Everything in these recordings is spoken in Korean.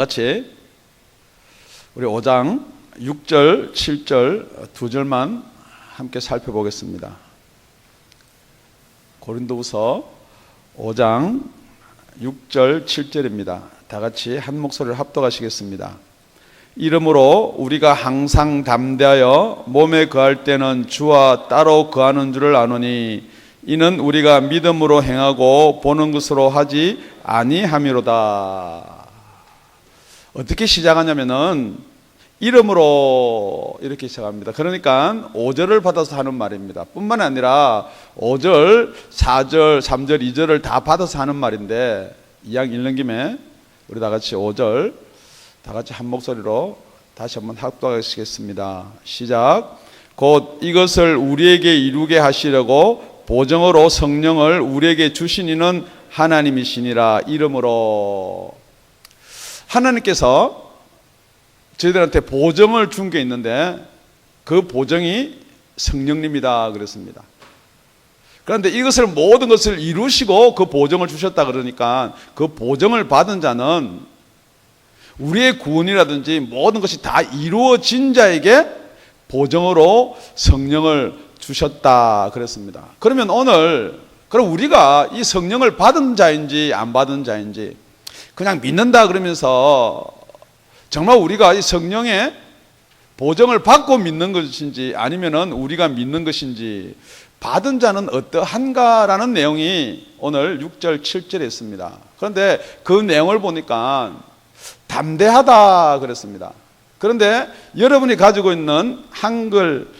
같이 우리 5장 6절, 7절 두 절만 함께 살펴보겠습니다. 고린도후서 5장 6절, 7절입니다. 다 같이 한 목소리를 합독하시겠습니다. 이러므로 우리가 항상 담대하여 몸에 거할 때는 주와 따로 거하는 줄을 아노니 이는 우리가 믿음으로 행하고 보는 것으로 하지 아니함이로다. 어떻게 시작하냐면은 이름으로 이렇게 시작합니다. 그러니까 5절을 받아서 하는 말입니다. 뿐만 아니라 5절, 4절, 3절, 2절을 다 받아서 하는 말인데 이왕 읽는 김에 우리 다 같이 5절 다 같이 한 목소리로 다시 한번 합독하시겠습니다. 시작. 곧 이것을 우리에게 이루게 하시려고 보정으로 성령을 우리에게 주신 이는 하나님이시니라. 이름으로 하나님께서 저희들한테 보정을 준 게 있는데 그 보정이 성령님이다 그랬습니다. 그런데 이것을 모든 것을 이루시고 그 보정을 주셨다 그러니까 그 보정을 받은 자는 우리의 구원이라든지 모든 것이 다 이루어진 자에게 보정으로 성령을 주셨다 그랬습니다. 그러면 오늘 그럼 우리가 이 성령을 받은 자인지 안 받은 자인지 그냥 믿는다 그러면서 정말 우리가 이 성령의 보정을 받고 믿는 것인지 아니면은 우리가 믿는 것인지 받은 자는 어떠한가라는 내용이 오늘 6절 7절에 있습니다. 그런데 그 내용을 보니까 담대하다 그랬습니다. 그런데 여러분이 가지고 있는 한글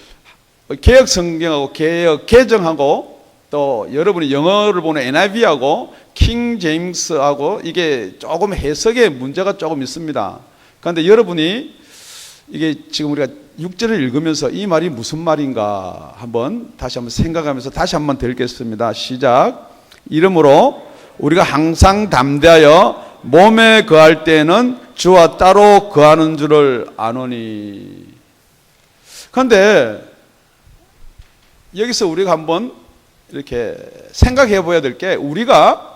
개역 성경하고 개역 개정하고 또 여러분이 영어를 보는 NIV하고 킹 제임스하고 이게 조금 해석에 문제가 조금 있습니다. 그런데 여러분이 이게 지금 우리가 6절을 읽으면서 이 말이 무슨 말인가 다시 한번 생각하면서 다시 한번 읽겠습니다. 시작. 이러므로 우리가 항상 담대하여 몸에 거할 때는 주와 따로 거하는 줄을 아노니. 그런데 여기서 우리가 한번 이렇게 생각해 봐야 될 게 우리가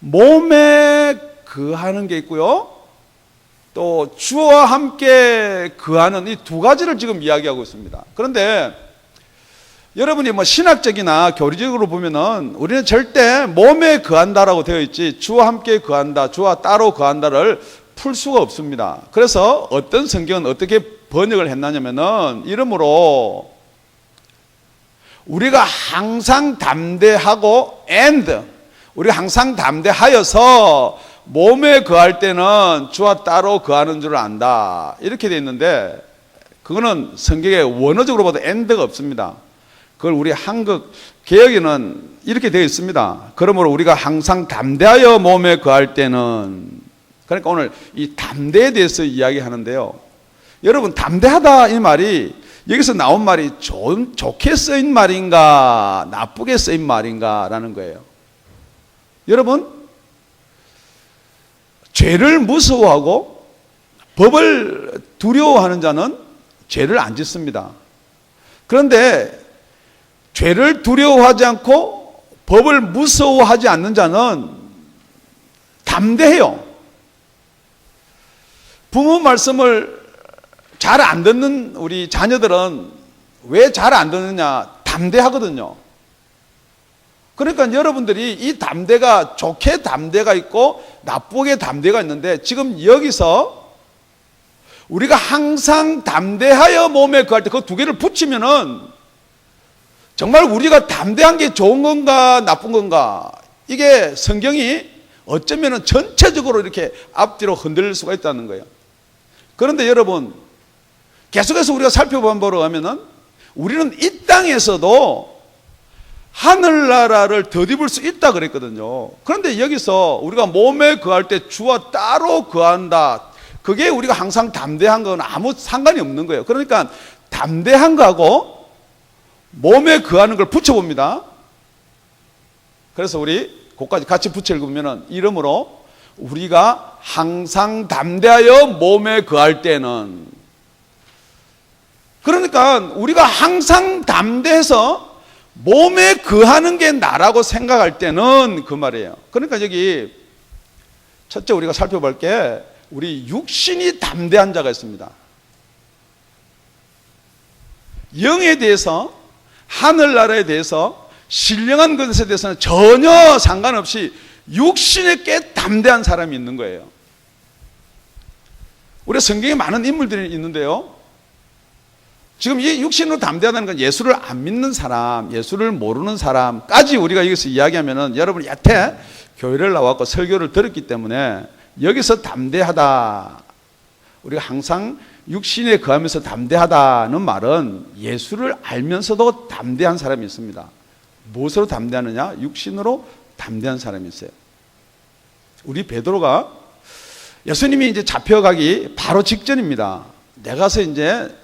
몸에 거하는 게 있고요. 또 주와 함께 거하는 이 두 가지를 지금 이야기하고 있습니다. 그런데 여러분이 신학적이나 교리적으로 보면은 우리는 절대 몸에 거한다라고 되어 있지 주와 함께 거한다, 주와 따로 거한다를 풀 수가 없습니다. 그래서 어떤 성경은 어떻게 번역을 했냐면은 이러므로 우리가 항상 담대하고 우리가 항상 담대하여서 몸에 거할 때는 주와 따로 거하는 줄을 안다 이렇게 되어 있는데 그거는 성경에 원어적으로 봐도 가 없습니다. 그걸 우리 한국 개역에는 이렇게 되어 있습니다. 그러므로 우리가 항상 담대하여 몸에 거할 때는, 그러니까 오늘 이 담대에 대해서 이야기하는데요. 여러분 담대하다 이 말이 여기서 나온 말이 좋게 쓰인 말인가 나쁘게 쓰인 말인가 라는 거예요. 여러분 죄를 무서워하고 법을 두려워하는 자는 죄를 안 짓습니다. 그런데 죄를 두려워하지 않고 법을 무서워하지 않는 자는 담대해요. 부모 말씀을 잘 안 듣는 우리 자녀들은 왜 잘 안 듣느냐? 담대하거든요. 그러니까 여러분들이 이 담대가 좋게 담대가 있고 나쁘게 담대가 있는데 지금 여기서 우리가 항상 담대하여 몸에 거할 때 그 두 개를 붙이면은 정말 우리가 담대한 게 좋은 건가 나쁜 건가 이게 성경이 어쩌면은 전체적으로 이렇게 앞뒤로 흔들릴 수가 있다는 거예요. 그런데 여러분 계속해서 우리가 살펴보러 가면은 우리는 이 땅에서도 하늘나라를 덧입을 수 있다 그랬거든요. 그런데 여기서 우리가 몸에 거할 때 주와 따로 거한다. 그게 우리가 항상 담대한 건 아무 상관이 없는 거예요. 그러니까 담대한 거하고 몸에 거하는 걸 붙여봅니다. 그래서 우리 그것까지 같이 붙여 읽으면 이러므로 우리가 항상 담대하여 몸에 거할 때는, 그러니까 우리가 항상 담대해서 몸에 거하는 게 나라고 생각할 때는 그 말이에요. 그러니까 여기 첫째 우리가 살펴볼 게 우리 육신이 담대한 자가 있습니다. 영에 대해서, 하늘나라에 대해서, 신령한 것에 대해서는 전혀 상관없이 육신에 꽤 담대한 사람이 있는 거예요. 우리 성경에 많은 인물들이 있는데요, 지금 이 육신으로 담대하다는 건 예수를 안 믿는 사람, 예수를 모르는 사람까지 우리가 여기서 이야기하면은, 여러분이 여태 교회를 나왔고 설교를 들었기 때문에 여기서 담대하다, 우리가 항상 육신에 거하면서 담대하다는 말은 예수를 알면서도 담대한 사람이 있습니다. 무엇으로 담대하느냐? 육신으로 담대한 사람이 있어요. 우리 베드로가 예수님이 이제 잡혀가기 바로 직전입니다. 내가서 이제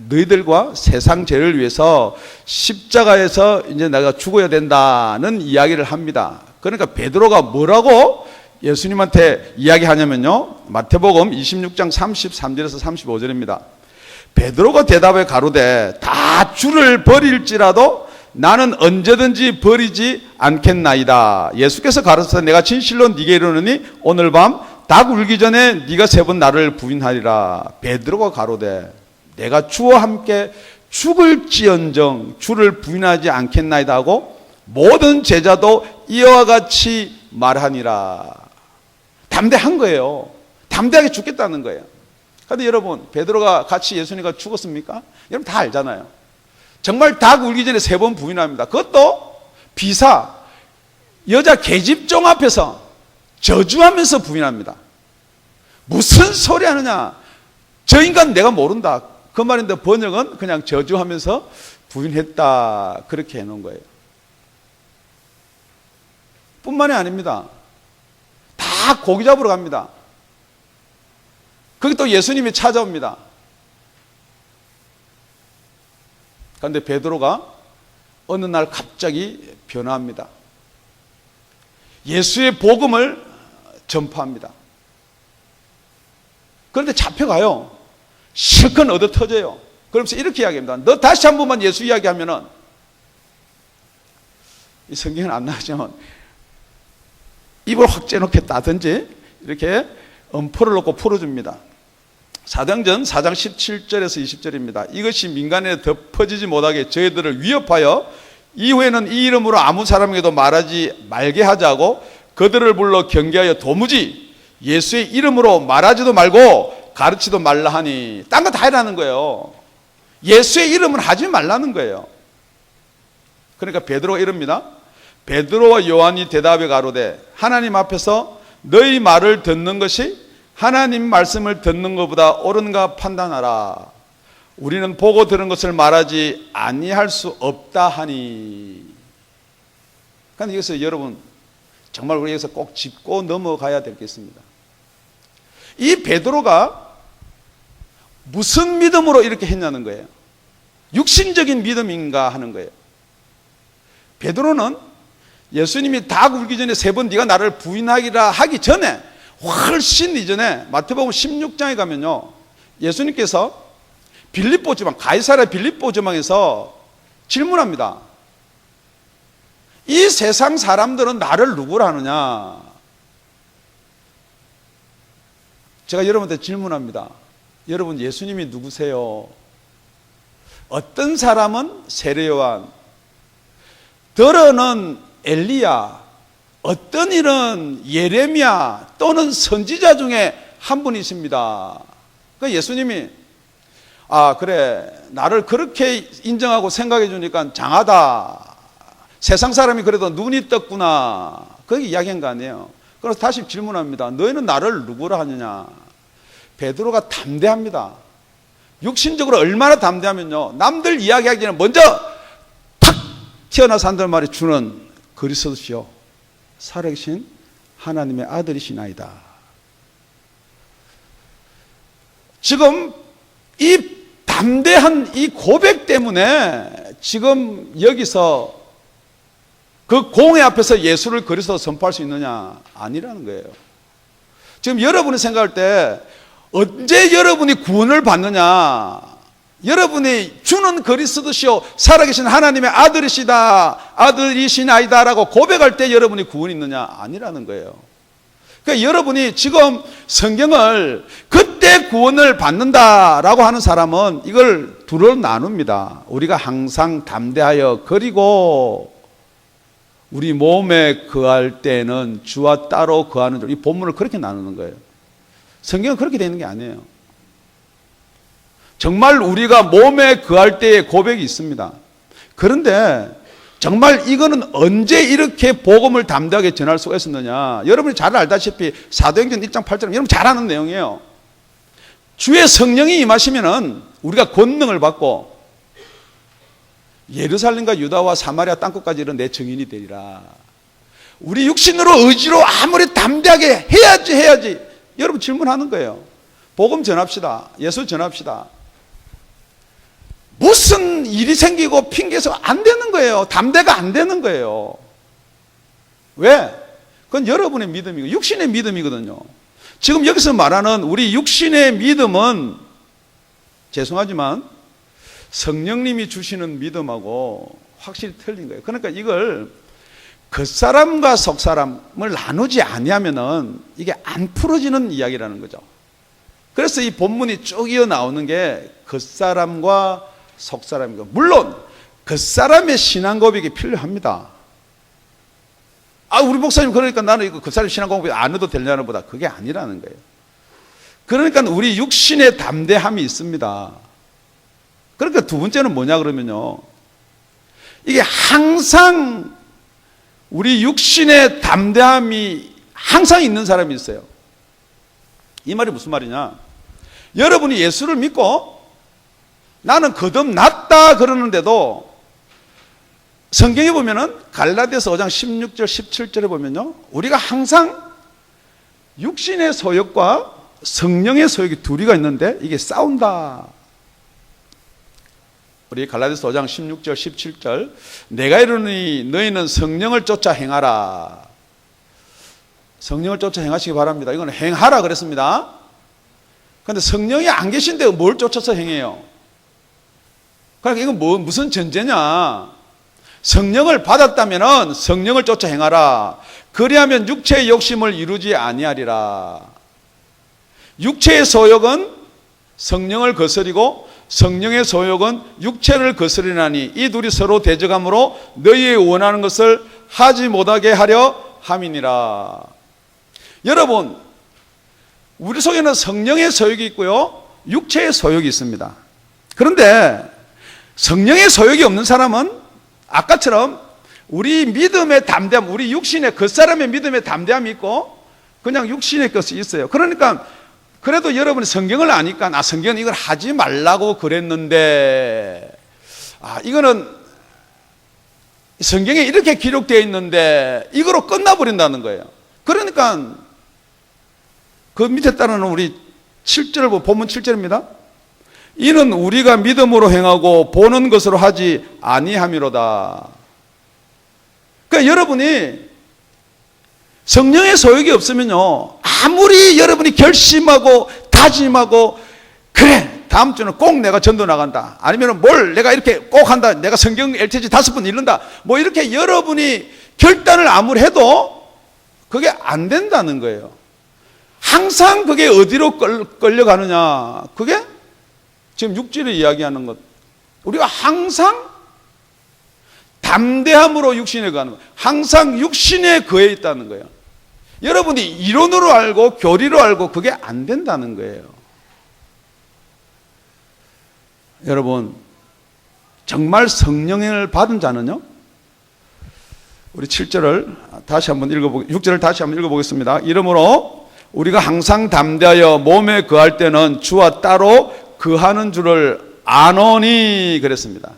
너희들과 세상 죄를 위해서 십자가에서 이제 내가 죽어야 된다는 이야기를 합니다. 그러니까 베드로가 뭐라고 예수님한테 이야기하냐면요, 마태복음 26장 33절에서 35절입니다. 베드로가 대답해 가로되 다 주를 버릴지라도 나는 언제든지 버리지 않겠나이다. 예수께서 가르쳐서 내가 진실로 네게 이르노니 오늘 밤 닭 울기 전에 네가 세 번 나를 부인하리라. 베드로가 가로되 내가 주와 함께 죽을지언정 주를 부인하지 않겠나이다 하고 모든 제자도 이와 같이 말하니라. 담대한 거예요. 담대하게 죽겠다는 거예요. 그런데 여러분, 베드로가 같이 예수님과 죽었습니까? 여러분 다 알잖아요. 정말 닭 울기 전에 세 번 부인합니다. 그것도 비사, 여자 계집종 앞에서 저주하면서 부인합니다. 무슨 소리 하느냐? 저 인간 내가 모른다. 그 말인데 번역은 그냥 저주하면서 부인했다, 그렇게 해놓은 거예요. 뿐만이 아닙니다. 다 고기 잡으러 갑니다. 거기 또 예수님이 찾아옵니다. 그런데 베드로가 어느 날 갑자기 변화합니다. 예수의 복음을 전파합니다. 그런데 잡혀가요. 실컷 얻어 터져요. 그러면서 이렇게 이야기합니다. 너 다시 한 번만 예수 이야기하면은, 이 성경은 안 나오지만 입을 확 째놓겠다든지 이렇게 엄포를 놓고 풀어줍니다. 사도행전 4장 17절에서 20절입니다. 이것이 민간에 덮어지지 못하게 저희들을 위협하여 이후에는 이 이름으로 아무 사람에게도 말하지 말게 하자고 그들을 불러 경계하여 도무지 예수의 이름으로 말하지도 말고 가르치도 말라 하니, 딴 거 다 해라는 거예요. 예수의 이름은 하지 말라는 거예요. 그러니까 베드로가 이럽니다. 베드로와 요한이 대답해 가로되 하나님 앞에서 너희 말을 듣는 것이 하나님 말씀을 듣는 것보다 옳은가 판단하라. 우리는 보고 들은 것을 말하지 아니할 수 없다 하니. 그러니까 여기서 여러분 정말 우리 여기서 꼭 짚고 넘어가야 될 게 있습니다. 이 베드로가 무슨 믿음으로 이렇게 했냐는 거예요. 육신적인 믿음인가 하는 거예요. 베드로는 예수님이 닭 울기 전에 세 번 네가 나를 부인하기라 하기 전에, 훨씬 이전에 마태복음 16장에 가면요, 예수님께서 빌립보 지방, 가이사랴 빌립보 지방에서 질문합니다. 이 세상 사람들은 나를 누구라 하느냐? 제가 여러분한테 질문합니다. 여러분 예수님이 누구세요? 어떤 사람은 세례요한, 더러는 엘리야, 어떤 일은 예레미야 또는 선지자 중에 한 분이십니다. 그러니까 예수님이 그래, 나를 그렇게 인정하고 생각해 주니까 장하다. 세상 사람이 그래도 눈이 떴구나. 그렇게 이야기한 거 아니에요. 그래서 다시 질문합니다. 너희는 나를 누구라 하느냐? 베드로가 담대합니다. 육신적으로 얼마나 담대하면요, 남들 이야기하기 전에 먼저 탁 튀어나와서 한단 말이 주는 그리스도시요 살아계신 하나님의 아들이시나이다. 지금 이 담대한 이 고백 때문에 지금 여기서 그 공회 앞에서 예수를 그리스도 선포할 수 있느냐? 아니라는 거예요. 지금 여러분이 생각할 때 언제 여러분이 구원을 받느냐? 여러분이 주는 그리스도시요 살아계신 하나님의 아들이시다, 아들이시나이다라고 고백할 때 여러분이 구원이 있느냐? 아니라는 거예요. 그러니까 여러분이 지금 성경을 그때 구원을 받는다라고 하는 사람은 이걸 두로 나눕니다. 우리가 항상 담대하여 그리고 우리 몸에 거할 때는 주와 따로 거하는 줄, 이 본문을 그렇게 나누는 거예요. 성경은 그렇게 되는 게 아니에요. 정말 우리가 몸에 거할 때의 고백이 있습니다. 그런데 정말 이거는 언제 이렇게 복음을 담대하게 전할 수가 있었느냐. 여러분이 잘 알다시피 사도행전 1장 8절 여러분 잘 아는 내용이에요. 주의 성령이 임하시면은 우리가 권능을 받고 예루살렘과 유다와 사마리아 땅끝까지 이런 내 증인이 되리라. 우리 육신으로 의지로 아무리 담대하게 해야지 여러분 질문하는 거예요. 복음 전합시다. 예수 전합시다. 무슨 일이 생기고 핑계에서 안 되는 거예요. 담대가 안 되는 거예요. 왜? 그건 여러분의 믿음이고 육신의 믿음이거든요. 지금 여기서 말하는 우리 육신의 믿음은 죄송하지만 성령님이 주시는 믿음하고 확실히 틀린 거예요. 그러니까 이걸 겉사람과 속사람을 나누지 아니하면은 이게 안 풀어지는 이야기라는 거죠. 그래서 이 본문이 쭉 이어 나오는 게 겉사람과 속사람이고, 물론 겉사람의 신앙 고백이 필요합니다. 우리 목사님 그러니까 나는 이거 겉사람 신앙 고백 안 해도 되냐는 보다 그게 아니라는 거예요. 그러니까 우리 육신의 담대함이 있습니다. 그러니까 두 번째는 뭐냐 그러면요, 이게 항상 우리 육신의 담대함이 항상 있는 사람이 있어요. 이 말이 무슨 말이냐, 여러분이 예수를 믿고 나는 거듭났다 그러는데도 성경에 보면은 갈라디아서 5장 16절 17절에 보면요, 우리가 항상 육신의 소욕과 성령의 소욕이 둘이가 있는데 이게 싸운다. 우리 갈라디아서 5장 16절 17절 내가 이르노니 너희는 성령을 쫓아 행하라. 성령을 쫓아 행하시기 바랍니다. 이건 행하라 그랬습니다. 그런데 성령이 안 계신데 뭘 쫓아서 행해요? 그러니까 이건 무슨 전제냐, 성령을 받았다면 성령을 쫓아 행하라. 그리하면 육체의 욕심을 이루지 아니하리라. 육체의 소욕은 성령을 거스리고 성령의 소욕은 육체를 거스리나니 이 둘이 서로 대적함으로 너희의 원하는 것을 하지 못하게 하려 함이니라. 여러분, 우리 속에는 성령의 소욕이 있고요, 육체의 소욕이 있습니다. 그런데 성령의 소욕이 없는 사람은 아까처럼 우리 믿음의 담대함, 우리 육신의 겉사람의 믿음의 담대함이 있고 그냥 육신의 것이 있어요. 그러니까 그래도 여러분이 성경을 아니까 성경은 이걸 하지 말라고 그랬는데 이거는 성경에 이렇게 기록되어 있는데 이거로 끝나버린다는 거예요. 그러니까 그 밑에 따르는 우리 7절을 보면 본문 7절입니다. 이는 우리가 믿음으로 행하고 보는 것으로 하지 아니함이로다. 그러니까 여러분이 성령의 소욕이 없으면요, 아무리 여러분이 결심하고 다짐하고 그래 다음 주는 꼭 내가 전도 나간다, 아니면 뭘 내가 이렇게 꼭 한다, 내가 성경 LTG 5번 읽는다, 뭐 이렇게 여러분이 결단을 아무리 해도 그게 안 된다는 거예요. 항상 그게 어디로 끌려가느냐, 그게 지금 육지를 이야기하는 것. 우리가 항상 담대함으로 육신에 가는 거예요. 항상 육신에 거해 있다는 거예요. 여러분이 이론으로 알고 교리로 알고 그게 안 된다는 거예요. 여러분, 정말 성령을 받은 자는요, 우리 7절을 다시 한번 6절을 다시 한번 읽어보겠습니다. 이러므로 우리가 항상 담대하여 몸에 거할 때는 주와 따로 거하는 줄을 아노니 그랬습니다.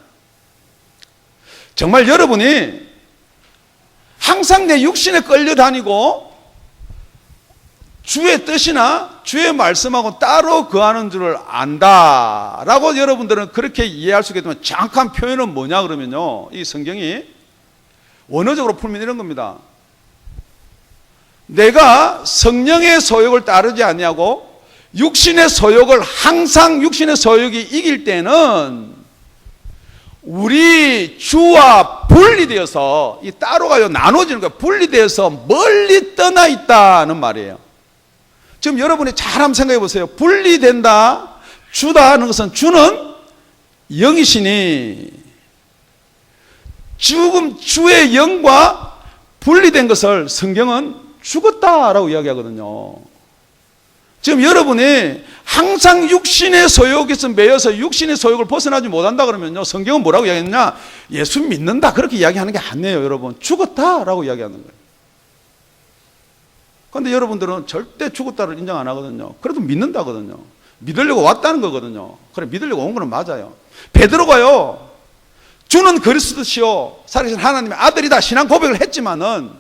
정말 여러분이 항상 내 육신에 끌려다니고 주의 뜻이나 주의 말씀하고 따로 거하는 줄을 안다라고 여러분들은 그렇게 이해할 수 있게 되면, 정확한 표현은 뭐냐 그러면요, 이 성경이 원어적으로 풀면 이런 겁니다. 내가 성령의 소욕을 따르지 아니하고 육신의 소욕을, 항상 육신의 소욕이 이길 때는 우리 주와 분리되어서 이 따로가요 나눠지는 거예요. 분리되어서 멀리 떠나 있다는 말이에요. 지금 여러분이 잘 한번 생각해 보세요. 분리된다, 주다 하는 것은 주는 영이시니 지금 주의 영과 분리된 것을 성경은 죽었다라고 이야기하거든요. 지금 여러분이 항상 육신의 소욕에서 매여서 육신의 소욕을 벗어나지 못한다 그러면요, 성경은 뭐라고 이야기했냐? 예수 믿는다 그렇게 이야기하는 게 아니에요. 여러분, 죽었다라고 이야기하는 거예요. 그런데 여러분들은 절대 죽었다를 인정 안 하거든요. 그래도 믿는다거든요. 믿으려고 왔다는 거거든요. 그래, 믿으려고 온 거는 맞아요. 베드로가요, 주는 그리스도시요 살아계신 하나님의 아들이다 신앙 고백을 했지만은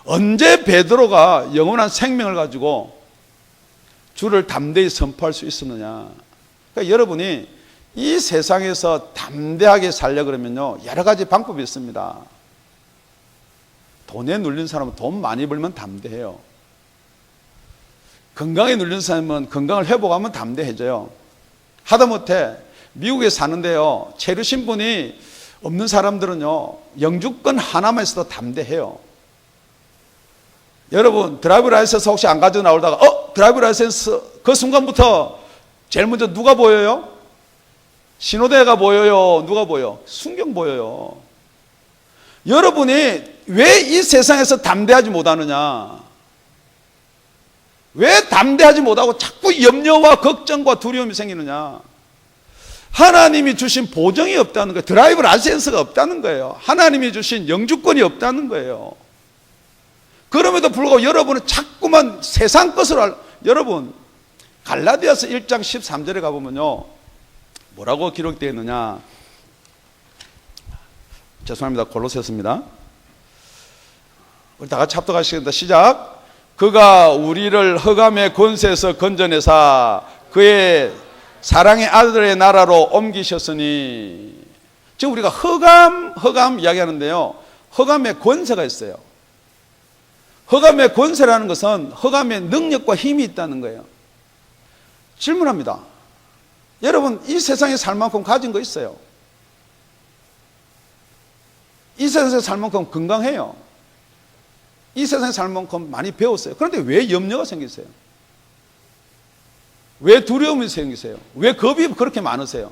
언제 베드로가 영원한 생명을 가지고 주를 담대히 선포할 수 있었느냐? 그러니까 여러분이 이 세상에서 담대하게 살려 그러면요, 여러 가지 방법이 있습니다. 돈에 눌린 사람은 돈 많이 벌면 담대해요. 건강에 눌린 사람은 건강을 회복하면 담대해져요. 하다못해 미국에 사는데요, 체류 신분이 없는 사람들은요, 영주권 하나만 있어도 담대해요. 여러분, 드라이브 라이센스 혹시 안 가지고 나오다가 드라이브 라이센스 그 순간부터 제일 먼저 누가 보여요? 신호대가 보여요? 누가 보여? 순경 보여요. 여러분이 왜 이 세상에서 담대하지 못하느냐? 왜 담대하지 못하고 자꾸 염려와 걱정과 두려움이 생기느냐? 하나님이 주신 보정이 없다는 거예요. 드라이브 라이센스가 없다는 거예요. 하나님이 주신 영주권이 없다는 거예요. 그럼에도 불구하고 여러분은 자꾸만 세상 것을 여러분, 갈라디아서 1장 13절에 가보면요, 뭐라고 기록되어 있느냐? 죄송합니다. 골로새서입니다. 우리 다 같이 합독하시겠습니다. 시작. 그가 우리를 흑암의 권세에서 건져내사 그의 사랑의 아들의 나라로 옮기셨으니, 지금 우리가 흑암 이야기하는데요, 흑암의 권세가 있어요. 흑암의 권세라는 것은 흑암의 능력과 힘이 있다는 거예요. 질문합니다. 여러분, 이 세상에 살 만큼 가진 거 있어요. 이 세상에 살 만큼 건강해요. 이 세상에 살 만큼 많이 배웠어요. 그런데 왜 염려가 생기세요? 왜 두려움이 생기세요? 왜 겁이 그렇게 많으세요?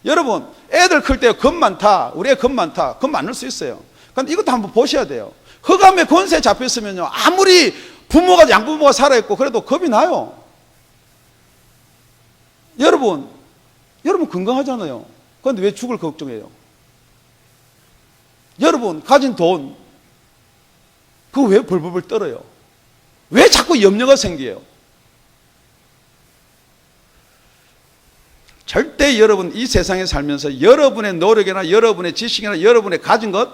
여러분, 애들 클 때 겁 많다, 우리 애 겁 많다, 겁 많을 수 있어요. 그런데 이것도 한번 보셔야 돼요. 흑암의 권세에 잡혀 있으면요, 아무리 부모가 양부모가 살아있고 그래도 겁이 나요. 여러분 건강하잖아요. 그런데 왜 죽을 걱정해요? 여러분 가진 돈 그거 왜 벌벌벌 떨어요? 왜 자꾸 염려가 생겨요? 절대 여러분 이 세상에 살면서 여러분의 노력이나 여러분의 지식이나 여러분의 가진 것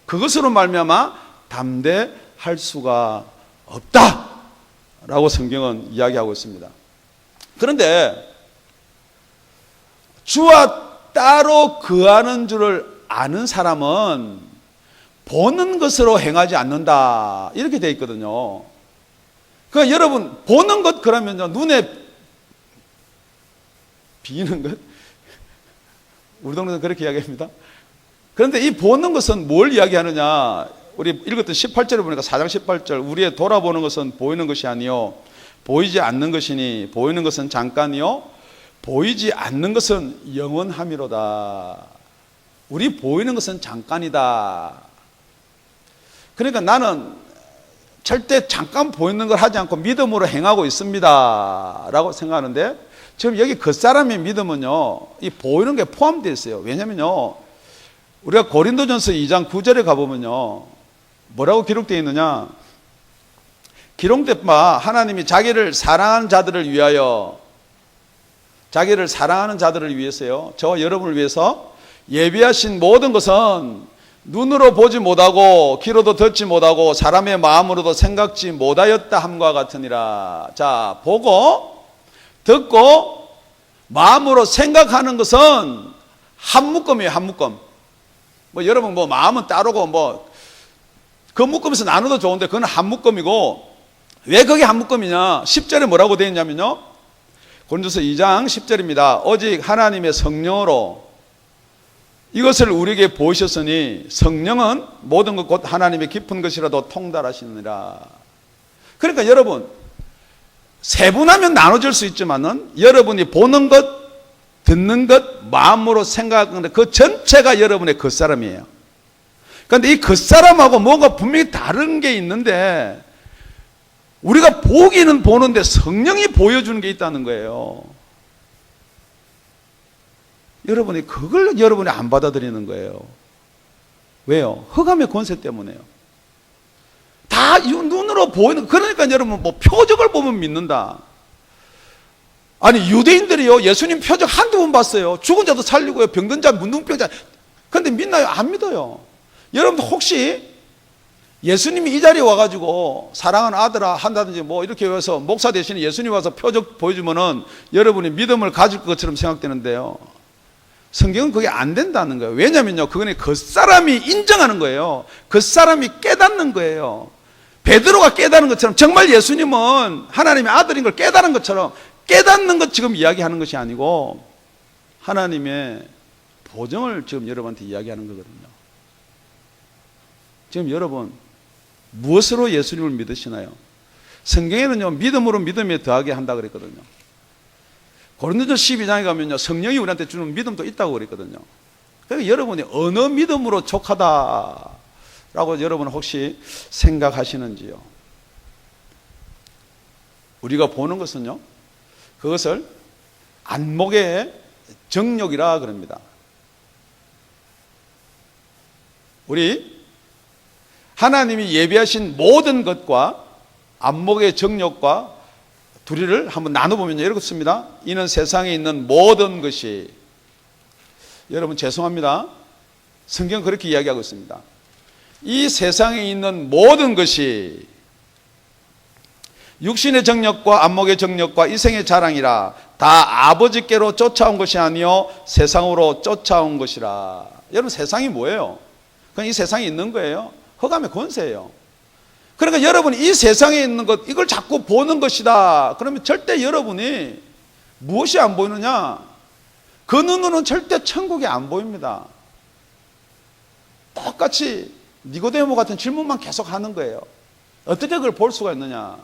그것으로 말미암아 담대할 수가 없다라고 성경은 이야기하고 있습니다. 그런데 주와 따로 거하는 줄을 아는 사람은 보는 것으로 행하지 않는다 이렇게 되어 있거든요. 그러니까 여러분 보는 것 그러면요, 눈에 비는 것, 우리 동네는 그렇게 이야기합니다. 그런데 이 보는 것은 뭘 이야기하느냐? 우리 읽었던 18절에 보니까 4장 18절, 우리의 돌아보는 것은 보이는 것이 아니요 보이지 않는 것이니 보이는 것은 잠깐이요 보이지 않는 것은 영원함이로다. 우리 보이는 것은 잠깐이다. 그러니까 나는 절대 잠깐 보이는 걸 하지 않고 믿음으로 행하고 있습니다 라고 생각하는데, 지금 여기 그 사람의 믿음은요, 이 보이는 게 포함되어 있어요. 왜냐면요, 우리가 고린도전서 2장 9절에 가보면요, 뭐라고 기록되어 있느냐? 기록된 바 하나님이 자기를 사랑하는 자들을 위하여, 자기를 사랑하는 자들을 위해서요, 저와 여러분을 위해서 예비하신 모든 것은 눈으로 보지 못하고 귀로도 듣지 못하고 사람의 마음으로도 생각지 못하였다 함과 같으니라. 자, 보고 듣고 마음으로 생각하는 것은 한 묶음이에요. 한 묶음. 뭐 여러분 뭐 마음은 따로고 뭐 그 묶음에서 나눠도 좋은데 그건 한 묶음이고, 왜 그게 한 묶음이냐? 10절에 뭐라고 되어 있냐면요, 고린도서 2장 10절입니다. 오직 하나님의 성령으로 이것을 우리에게 보이셨으니 성령은 모든 것 곧 하나님의 깊은 것이라도 통달하시느니라. 그러니까 여러분, 세분하면 나눠질 수 있지만은 여러분이 보는 것, 듣는 것, 마음으로 생각하는 것, 그 전체가 여러분의 겉사람이에요. 그런데 이 겉사람하고 뭔가 분명히 다른 게 있는데 우리가 보기는 보는데 성령이 보여주는 게 있다는 거예요. 여러분이 그걸 여러분이 안 받아들이는 거예요. 왜요? 흑암의 권세 때문에요. 다 눈으로 보이는, 그러니까 여러분 뭐 표적을 보면 믿는다. 아니 유대인들이요, 예수님 표적 한두 번 봤어요. 죽은 자도 살리고요, 병든 자, 문둥병자. 그런데 믿나요? 안 믿어요. 여러분 혹시 예수님이 이 자리에 와가지고 사랑하는 아들아 한다든지 뭐 이렇게 해서 목사 대신에 예수님 와서 표적 보여주면은 여러분이 믿음을 가질 것처럼 생각되는데요, 성경은 그게 안 된다는 거예요. 왜냐면요, 그거는 겉사람이 인정하는 거예요. 겉사람이 깨닫는 거예요. 베드로가 깨닫는 것처럼 정말 예수님은 하나님의 아들인 걸 깨닫는 것처럼 깨닫는 것 지금 이야기하는 것이 아니고 하나님의 보정을 지금 여러분한테 이야기하는 거거든요. 지금 여러분 무엇으로 예수님을 믿으시나요? 성경에는요, 믿음으로 믿음에 더하게 한다 그랬거든요. 고린도전서 12장에 가면요, 성령이 우리한테 주는 믿음도 있다고 그랬거든요. 그러니까 여러분이 어느 믿음으로 족하다라고 여러분 혹시 생각하시는지요? 우리가 보는 것은요, 그것을 안목의 정욕이라 그럽니다. 우리 하나님이 예비하신 모든 것과 안목의 정욕과 둘이를 한번 나눠보면 이렇습니다. 이는 세상에 있는 모든 것이, 여러분 죄송합니다, 성경은 그렇게 이야기하고 있습니다. 이 세상에 있는 모든 것이 육신의 정욕과 안목의 정욕과 이생의 자랑이라 다 아버지께로 쫓아온 것이 아니요 세상으로 쫓아온 것이라. 여러분 세상이 뭐예요? 그냥 이 세상에 있는 거예요. 흑암의 권세예요. 그러니까 여러분이 이 세상에 있는 것, 이걸 자꾸 보는 것이다. 그러면 절대 여러분이 무엇이 안 보이느냐? 그 눈으로는 절대 천국이 안 보입니다. 똑같이 니고데모 같은 질문만 계속 하는 거예요. 어떻게 그걸 볼 수가 있느냐?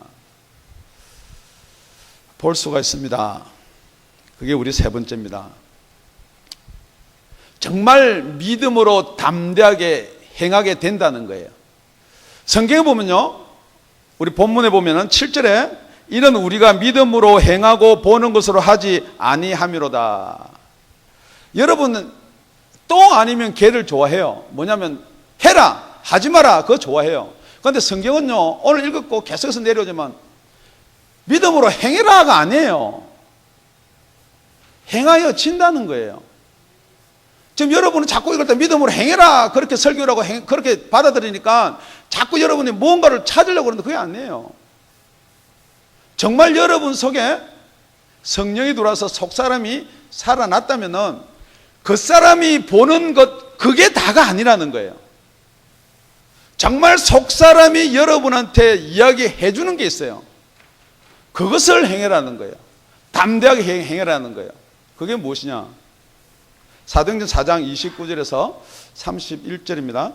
볼 수가 있습니다. 그게 우리 세 번째입니다. 정말 믿음으로 담대하게 행하게 된다는 거예요. 성경에 보면요, 우리 본문에 보면은 7절에 이는 우리가 믿음으로 행하고 보는 것으로 하지 아니함이로다. 여러분은 똥 아니면 개를 좋아해요. 뭐냐면 해라, 하지 마라, 그거 좋아해요. 그런데 성경은요, 오늘 읽었고 계속해서 내려오지만 믿음으로 행해라가 아니에요. 행하여 진다는 거예요. 지금 여러분은 자꾸 이걸 때 믿음으로 행해라 그렇게 설교를 하고 그렇게 받아들이니까 자꾸 여러분이 무언가를 찾으려고 그러는데 그게 아니에요. 정말 여러분 속에 성령이 들어와서 속사람이 살아났다면은 그 사람이 보는 것, 그게 다가 아니라는 거예요. 정말 속사람이 여러분한테 이야기해 주는 게 있어요. 그것을 행해라는 거예요. 담대하게 행해라는 거예요. 그게 무엇이냐? 사도행전 4장 29절에서 31절입니다.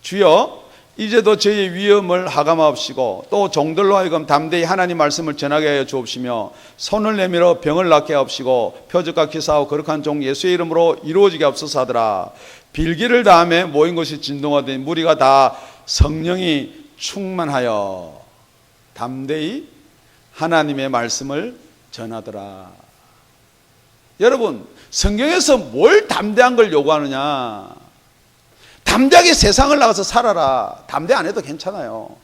주여 이제도 저희의 위험을 하감하옵시고 또 종들로 하여금 담대히 하나님 말씀을 전하게 하여 주옵시며 손을 내밀어 병을 낫게 하옵시고 표적과 기사하고 거룩한 종 예수의 이름으로 이루어지게 하옵소서 하더라. 빌기를 다음에 모인 것이 진동하더니 무리가 다 성령이 충만하여 담대히 하나님의 말씀을 전하더라. 여러분 성경에서 뭘 담대한 걸 요구하느냐? 담대하게 세상을 나가서 살아라. 담대 안 해도 괜찮아요.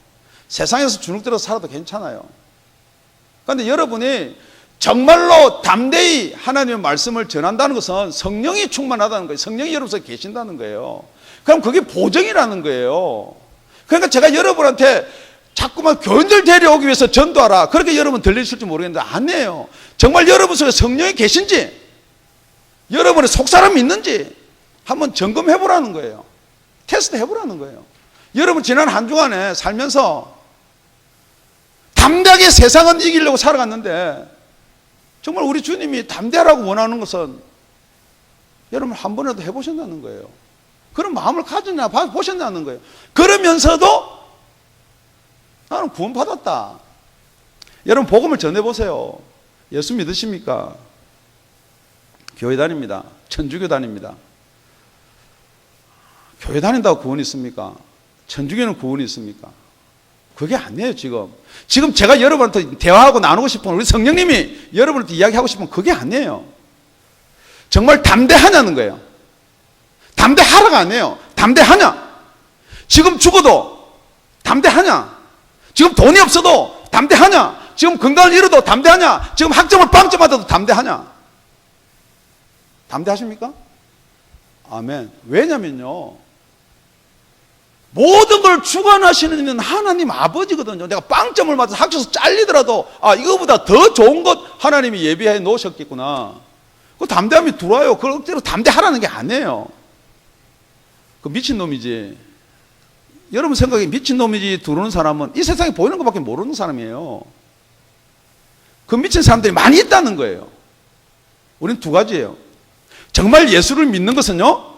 세상에서 주눅들어서 살아도 괜찮아요. 그런데 여러분이 정말로 담대히 하나님의 말씀을 전한다는 것은 성령이 충만하다는 거예요. 성령이 여러분 속에 계신다는 거예요. 그럼 그게 보정이라는 거예요. 그러니까 제가 여러분한테 자꾸만 교인들 데려오기 위해서 전도하라 그렇게 여러분 들리실지 모르겠는데 아니에요. 정말 여러분 속에 성령이 계신지, 여러분의 속사람이 있는지 한번 점검해 보라는 거예요. 테스트 해보라는 거예요. 여러분 지난 한 주간에 살면서 담대하게 세상은 이기려고 살아갔는데 정말 우리 주님이 담대하라고 원하는 것은 여러분 한 번이라도 해보셨다는 거예요. 그런 마음을 가졌나 보셨다는 거예요. 그러면서도 나는 구원받았다. 여러분 복음을 전해보세요. 예수 믿으십니까? 교회 다닙니다. 천주교 다닙니다. 교회 다닌다고 구원이 있습니까? 천주교는 구원이 있습니까? 그게 아니에요. 지금 제가 여러분한테 대화하고 나누고 싶은, 우리 성령님이 여러분한테 이야기하고 싶은 그게 아니에요. 정말 담대하냐는 거예요. 담대하라가 아니에요. 담대하냐? 지금 죽어도 담대하냐? 지금 돈이 없어도 담대하냐? 지금 건강을 잃어도 담대하냐? 지금 학점을 빵점 받아도 담대하냐? 담대하십니까? 아멘. 왜냐면요, 모든 걸 주관하시는 하나님 아버지거든요. 내가 빵점을 맞아서 학교에서 잘리더라도 이거보다 더 좋은 것 하나님이 예비해 놓으셨겠구나. 그 담대함이 들어와요. 그걸 억지로 담대하라는 게 아니에요. 그 미친놈이지. 여러분 생각에 미친놈이지 들어오는 사람은 이 세상에 보이는 것밖에 모르는 사람이에요. 그 미친 사람들이 많이 있다는 거예요. 우린 두 가지예요. 정말 예수를 믿는 것은요,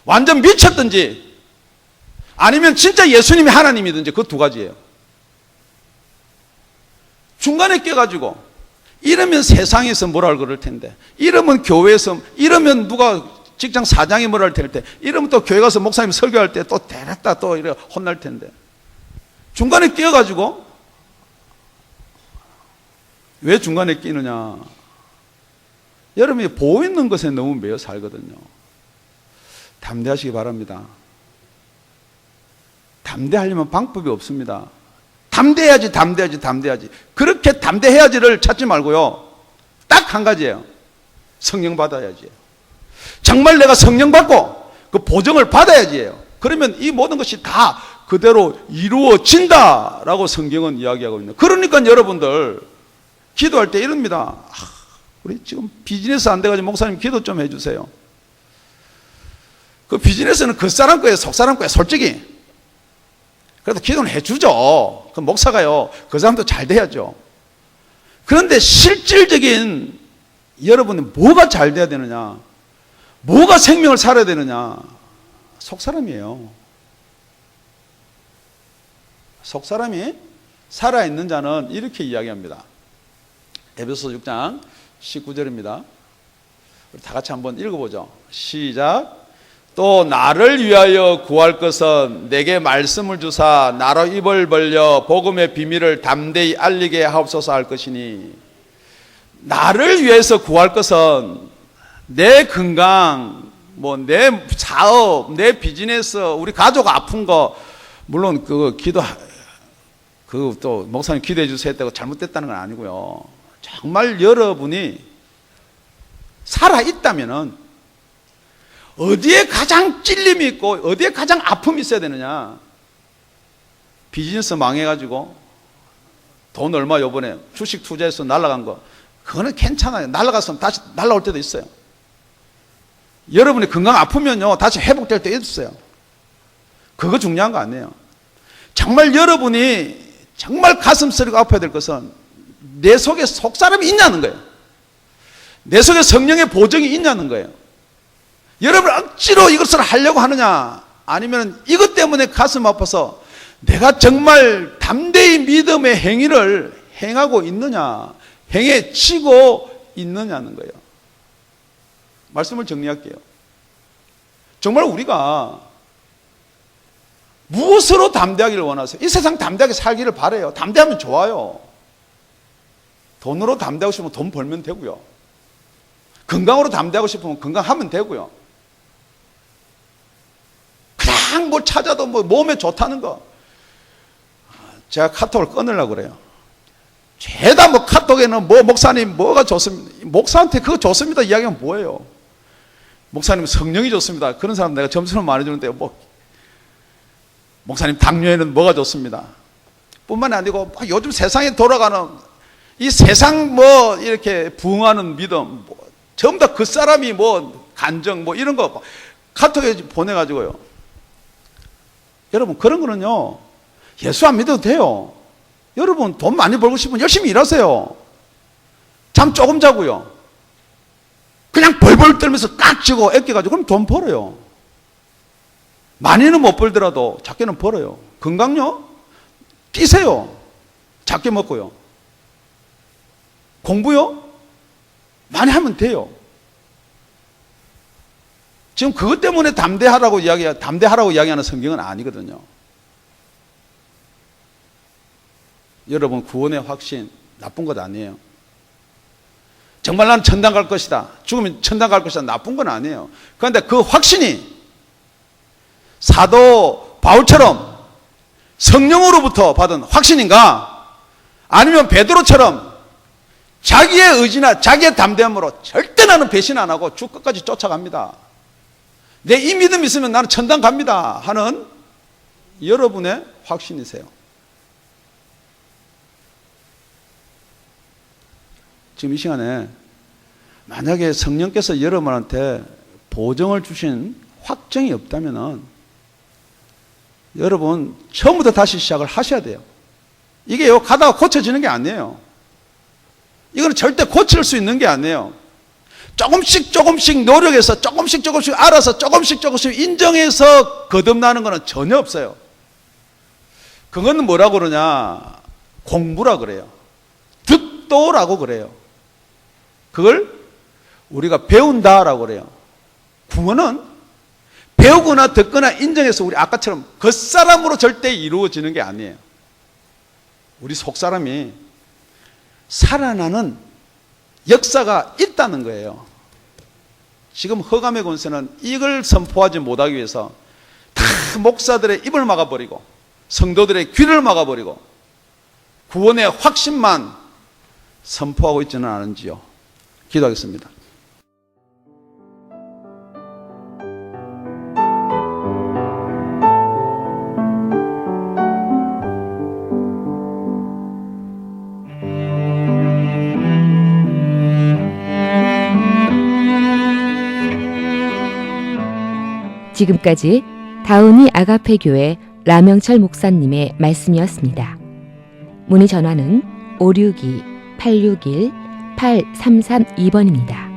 완전 미쳤든지 아니면 진짜 예수님이 하나님이든지 그 두 가지예요. 중간에 껴가지고 이러면 세상에서 뭐라 그럴 텐데, 이러면 교회에서, 이러면 누가 직장 사장이 뭐라 할 텐데, 이러면 또 교회 가서 목사님 설교할 때 또 데렸다 또 이래 혼날 텐데, 중간에 끼어가지고 왜 중간에 끼느냐? 여러분이 보이는 것에 너무 매여 살거든요. 담대하시기 바랍니다. 담대하려면 방법이 없습니다. 담대해야지. 그렇게 담대해야지를 찾지 말고요, 딱 한 가지예요. 성령 받아야지. 정말 내가 성령 받고 그 보증을 받아야지예요. 그러면 이 모든 것이 다 그대로 이루어진다라고 성경은 이야기하고 있는. 그러니까 여러분들 기도할 때 이럽니다. 우리 지금 비즈니스 안 돼가지고 목사님 기도 좀 해주세요. 그 비즈니스는 겉사람 거예요, 속사람 거예요, 솔직히. 그래도 기도는 해주죠. 그 목사가요, 그 사람도 잘 돼야죠. 그런데 실질적인 여러분이 뭐가 잘 돼야 되느냐, 뭐가 생명을 살아야 되느냐? 속사람이에요. 속사람이 살아있는 자는 이렇게 이야기합니다. 에베소서 6장 19절입니다. 우리 다 같이 한번 읽어보죠. 시작. 또 나를 위하여 구할 것은 내게 말씀을 주사 나로 입을 벌려 복음의 비밀을 담대히 알리게 하옵소서 할 것이니, 나를 위해서 구할 것은 내 건강, 내 사업, 내 비즈니스, 우리 가족 아픈 거, 물론 또 목사님 기도해 주세요 했다고 잘못됐다는 건 아니고요. 정말 여러분이 살아있다면은 어디에 가장 찔림이 있고 어디에 가장 아픔이 있어야 되느냐? 비즈니스 망해가지고 돈 얼마 요번에 주식 투자해서 날아간 거, 그거는 괜찮아요. 날아갔으면 다시 날아올 때도 있어요. 여러분이 건강 아프면요, 다시 회복될 때 있어요. 그거 중요한 거 아니에요. 정말 여러분이 정말 가슴 쓰리고 아파야 될 것은 내 속에 속사람이 있냐는 거예요. 내 속에 성령의 보증이 있냐는 거예요. 여러분 억지로 이것을 하려고 하느냐, 아니면 이것 때문에 가슴 아파서 내가 정말 담대히 믿음의 행위를 행하고 있느냐, 행해치고 있느냐는 거예요. 말씀을 정리할게요. 정말 우리가 무엇으로 담대하기를 원하세요? 이 세상 담대하게 살기를 바라요. 담대하면 좋아요. 돈으로 담대하고 싶으면 돈 벌면 되고요. 건강으로 담대하고 싶으면 건강하면 되고요. 그냥 뭘 찾아도 몸에 좋다는 거. 제가 카톡을 끊으려고 그래요. 죄다 카톡에는 목사님 뭐가 좋습니다. 목사한테 그거 좋습니다 이야기하면 뭐예요? 목사님 성령이 좋습니다. 그런 사람 내가 점수를 많이 주는데 목사님 당뇨에는 뭐가 좋습니다. 뿐만 아니고 요즘 세상에 돌아가는 이 세상 이렇게 부응하는 믿음, 전부 다 그 사람이 간정 이런 거 카톡에 보내가지고요. 여러분 그런 거는요, 예수 안 믿어도 돼요. 여러분 돈 많이 벌고 싶으면 열심히 일하세요. 잠 조금 자고요. 그냥 벌벌 떨면서 깍 쥐고 애껴가지고 그럼 돈 벌어요. 많이는 못 벌더라도 작게는 벌어요. 건강요? 뛰세요. 작게 먹고요. 공부요? 많이 하면 돼요. 지금 그것 때문에 담대하라고 이야기하는 성경은 아니거든요. 여러분, 구원의 확신 나쁜 것 아니에요. 정말 나는 천당 갈 것이다, 죽으면 천당 갈 것이다, 나쁜 건 아니에요. 그런데 그 확신이 사도 바울처럼 성령으로부터 받은 확신인가, 아니면 베드로처럼 자기의 의지나 자기의 담대함으로 절대 나는 배신 안 하고 주 끝까지 쫓아갑니다, 내 이 믿음 있으면 나는 천당 갑니다 하는 여러분의 확신이세요. 지금 이 시간에 만약에 성령께서 여러분한테 보증을 주신 확정이 없다면 여러분 처음부터 다시 시작을 하셔야 돼요. 이게요, 가다가 고쳐지는 게 아니에요. 이거는 절대 고칠 수 있는 게 아니에요. 조금씩 노력해서 조금씩 알아서 조금씩 인정해서 거듭나는 거는 전혀 없어요. 그건 뭐라고 그러냐, 공부라 그래요. 득도라고 그래요. 그걸 우리가 배운다라고 그래요. 구원은 배우거나 듣거나 인정해서 우리 아까처럼 겉사람으로 절대 이루어지는 게 아니에요. 우리 속사람이 살아나는 역사가 있다는 거예요. 지금 흑암의 권세는 이걸 선포하지 못하기 위해서 다 목사들의 입을 막아버리고 성도들의 귀를 막아버리고 구원의 확신만 선포하고 있지는 않은지요. 기도하겠습니다. 지금까지 다운이 아가페 교회 라명철 목사님의 말씀이었습니다. 문의 전화는 562-861-8332번입니다.